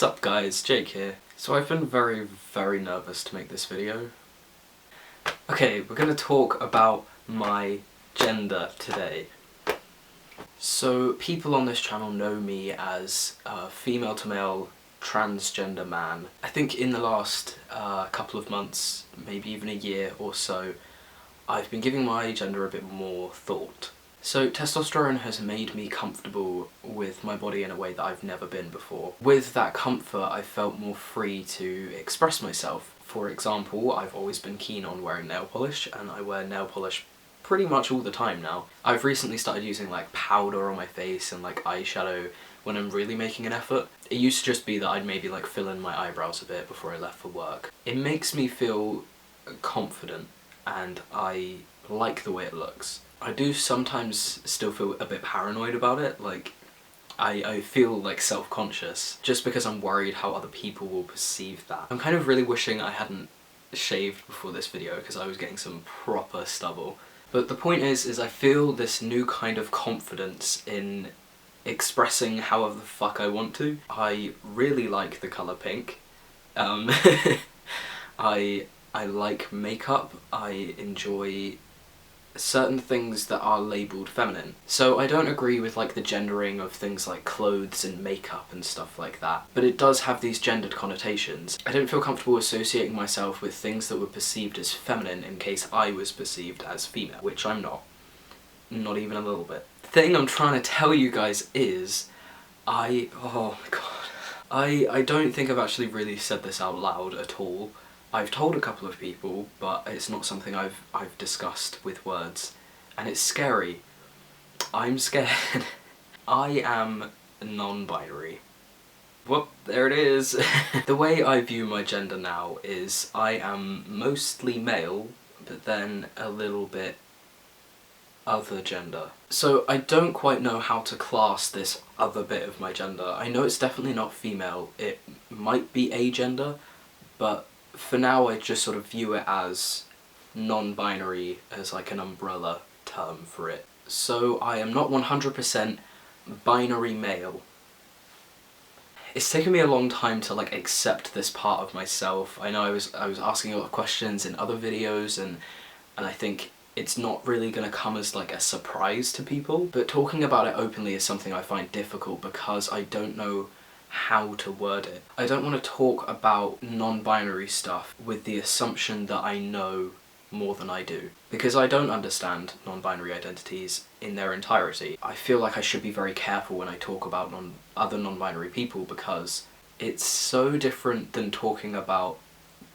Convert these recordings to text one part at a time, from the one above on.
Sup guys, Jake here. So I've been very nervous to make this video. Okay, we're gonna talk about my gender today. So people on this channel know me as a female to male transgender man. I think in the last couple of months, maybe even a year or so, I've been giving my gender a bit more thought. So testosterone has made me comfortable with my body in a way that I've never been before. With that comfort, I felt more free to express myself. For example, I've always been keen on wearing nail polish, and I wear nail polish pretty much all the time now. I've recently started using like powder on my face and like eyeshadow when I'm really making an effort. It used to just be that I'd maybe like fill in my eyebrows a bit before I left for work. It makes me feel confident and I like the way it looks. I do sometimes still feel a bit paranoid about it, like I feel like self-conscious just because I'm worried how other people will perceive that. I'm kind of really wishing I hadn't shaved before this video because I was getting some proper stubble. But the point is I feel this new kind of confidence in expressing however the fuck I want to. I really like the colour pink. I like makeup. I enjoy certain things that are labelled feminine. So I don't agree with like the gendering of things like clothes and makeup and stuff like that, but it does have these gendered connotations. I don't feel comfortable associating myself with things that were perceived as feminine in case I was perceived as female, which I'm not. Not even a little bit. The thing I'm trying to tell you guys is, oh my god. I don't think I've actually really said this out loud at all. I've told a couple of people, but it's not something I've discussed with words, and it's scary. I'm scared. I am non-binary. Whoop, there it is. The way I view my gender now is I am mostly male, but then a little bit other gender. So I don't quite know how to class this other bit of my gender. I know it's definitely not female, it might be agender, but for now I just sort of view it as non-binary as like an umbrella term for it. So I am not 100% binary male. It's taken me a long time to like accept this part of myself. I know I was asking a lot of questions in other videos and I think it's not really gonna come as like a surprise to people, but talking about it openly is something I find difficult because I don't know how to word it. I don't want to talk about non-binary stuff with the assumption that I know more than I do, because I don't understand non-binary identities in their entirety. I feel like I should be very careful when I talk about other non-binary people because it's so different than talking about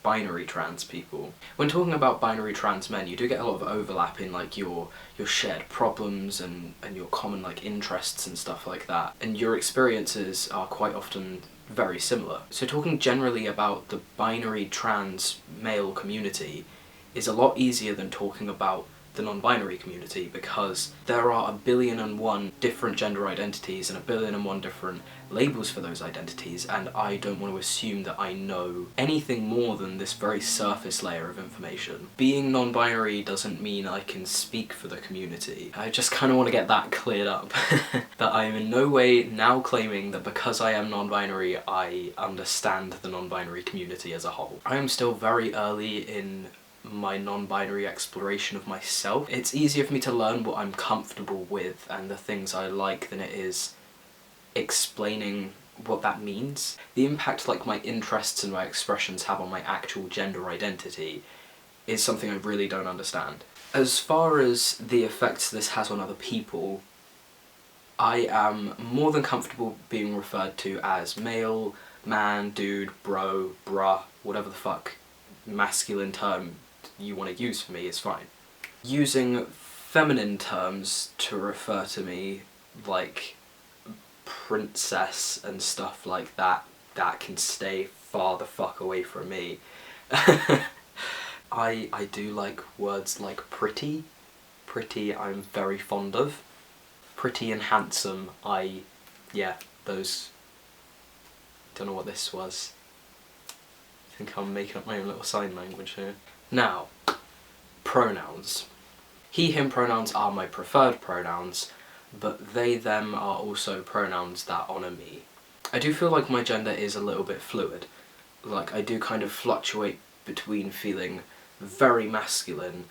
binary trans people. When talking about binary trans men, you do get a lot of overlap in like your shared problems and your common like interests and stuff like that, and your experiences are quite often very similar. So talking generally about the binary trans male community is a lot easier than talking about the non-binary community because there are 1,000,000,001 different gender identities and 1,000,000,001 different labels for those identities, and I don't want to assume that I know anything more than this very surface layer of information. Being non-binary doesn't mean I can speak for the community. I just kind of want to get that cleared up. That I am in no way now claiming that because I am non-binary I understand the non-binary community as a whole. I am still very early in my non-binary exploration of myself. It's easier for me to learn what I'm comfortable with and the things I like than it is explaining what that means. The impact like my interests and my expressions have on my actual gender identity is something I really don't understand. As far as the effects this has on other people, I am more than comfortable being referred to as male, man, dude, bro, bruh, whatever the fuck masculine term you want to use for me is fine. Using feminine terms to refer to me, like princess and stuff like that, that can stay far the fuck away from me. I do like words like pretty. Pretty I'm very fond of. Pretty and handsome, yeah, those, don't know what this was. I think I'm making up my own little sign language here. Now, pronouns. He, him pronouns are my preferred pronouns, but they, them are also pronouns that honour me. I do feel like my gender is a little bit fluid. Like, I do kind of fluctuate between feeling very masculine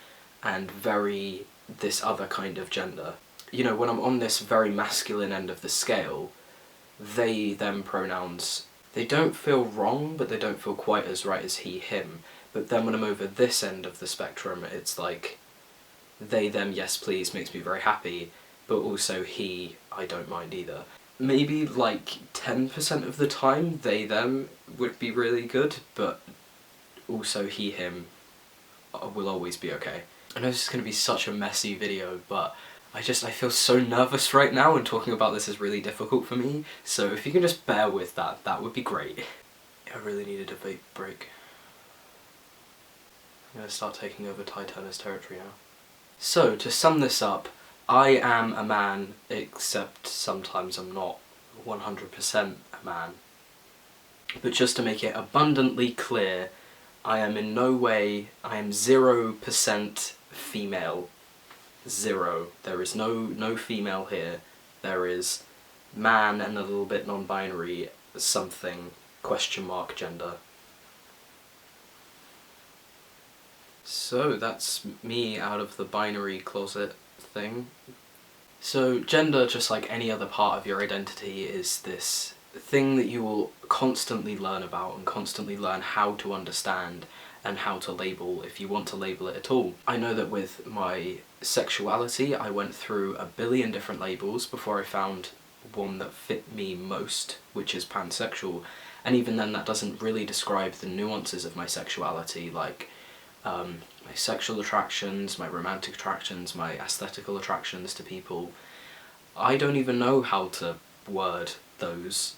and very this other kind of gender. You know, when I'm on this very masculine end of the scale, they, them pronouns, they don't feel wrong, but they don't feel quite as right as he, him. But then when I'm over this end of the spectrum, it's like, they, them, yes please makes me very happy, but also he, I don't mind either. Maybe like 10% of the time they, them would be really good, but also he, him will always be okay. I know this is going to be such a messy video, but I feel so nervous right now, and talking about this is really difficult for me, so if you can just bear with that, that would be great. I really needed a vape break. I'm going to start taking over Ty Turner's territory now. So, to sum this up, I am a man, except sometimes I'm not 100% a man. But just to make it abundantly clear, I am in no way, I am 0% female. 0. There is no female here. There is man and a little bit non-binary something, question mark, gender. So that's me out of the binary closet thing. So gender, just like any other part of your identity, is this thing that you will constantly learn about and constantly learn how to understand and how to label, if you want to label it at all. I know that with my sexuality, I went through a billion different labels before I found one that fit me most, which is pansexual, and even then that doesn't really describe the nuances of my sexuality, like my sexual attractions, my romantic attractions, my aesthetical attractions to people. I don't even know how to word those.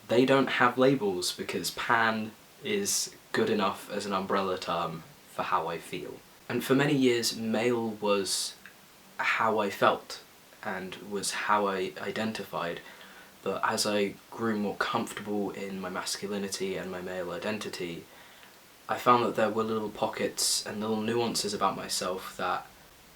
They don't have labels because pan is good enough as an umbrella term for how I feel. And for many years, male was how I felt and was how I identified, but as I grew more comfortable in my masculinity and my male identity, I found that there were little pockets and little nuances about myself that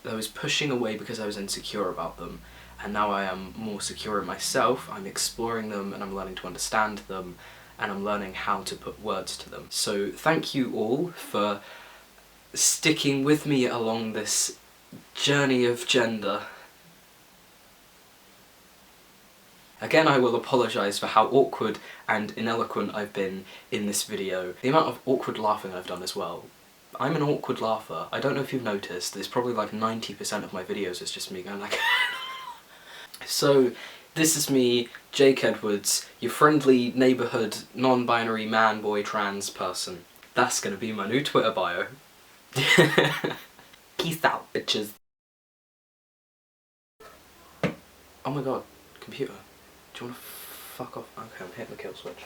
I was pushing away because I was insecure about them, and now I am more secure in myself, I'm exploring them and I'm learning to understand them, and I'm learning how to put words to them. So thank you all for sticking with me along this journey of gender. Again, I will apologise for how awkward and ineloquent I've been in this video. The amount of awkward laughing I've done as well. I'm an awkward laugher. I don't know if you've noticed, it's probably like 90% of my videos is just me going like So, this is me, Jake Edwards, your friendly neighbourhood non-binary man, boy, trans person. That's gonna be my new Twitter bio. Peace out, bitches. Oh my god, computer. Do you wanna fuck off? Okay, I'm hitting the kill switch.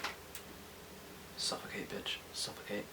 Suffocate, bitch. Suffocate.